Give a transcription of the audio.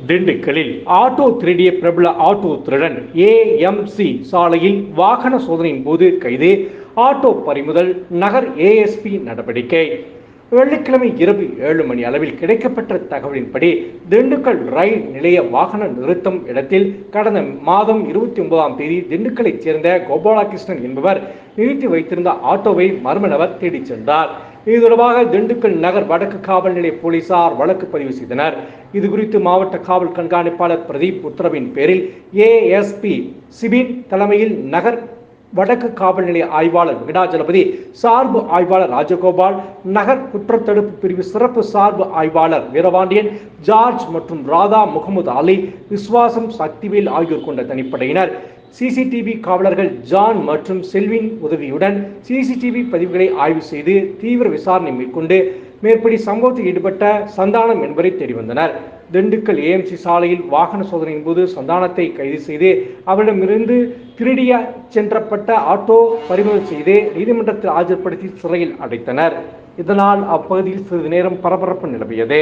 திண்டுக்கல்லில் ஆட்டோ திருடிய பிரபல ஆட்டோ திருடன் ஏஎம்சி சாலையில் வாகன சோதனையின் போது கைது. ஆட்டோ பறிமுதல். நகர் ஏஎஸ்பி நடவடிக்கை. வெள்ளிக்கிழமை இரவு 7 மணி அளவில் கிடைக்கப்பட்ட தகவலின்படி திண்டுக்கல் ரயில் நிலைய வாகன நிறுத்தம் இடத்தில் கடந்த மாதம் 29ஆம் தேதி திண்டுக்கலைச் சேர்ந்த கோபாலகிருஷ்ணன் என்பவர் நிறுத்தி வைத்திருந்த ஆட்டோவை மர்ம நபர் தேடிச் சென்றார். இது தொடர்பாக திண்டுக்கல் நகர் வடக்கு காவல் நிலைய போலீசார் வழக்கு பதிவு செய்தனர். இதுகுறித்து மாவட்ட காவல் கண்காணிப்பாளர் பிரதீப் உத்தரவின் பேரில் ஏஎஸ்பி சிபின் தலைமையில் நகர் வடக்கு காவல் நிலைய ஆய்வாளர் வெங்கடாஜலபதி, சார்பு ஆய்வாளர் ராஜகோபால், நகர் குற்றத்தடுப்பு பிரிவு சிறப்பு சார்பு ஆய்வாளர் வீரபாண்டியன், ஜார்ஜ் மற்றும் ராதா முகமது அலி, விஸ்வாசம், சக்திவேல் ஆகியோர் கொண்ட தனிப்படையினர் சிசிடிவி காவலர்கள் ஜான் மற்றும் செல்வின் உதவியுடன் சிசிடிவி பதிவுகளை ஆய்வு செய்து தீவிர விசாரணை மேற்கொண்டு மேற்படி சம்பவத்தில் ஈடுபட்ட சந்தானம் என்பவரை தேடி வந்தனர். திண்டுக்கல் ஏஎம்சி சாலையில் வாகன சோதனையின் போது சந்தானத்தை கைது செய்து அவரிடமிருந்து திருடிய சென்றப்பட்ட ஆட்டோ பறிமுதல் செய்து நீதிமன்றத்தில் ஆஜர்படுத்தி சிறையில் அடைத்தனர். இதனால் அப்பகுதியில் சிறிது நேரம் பரபரப்பு நிலவியது.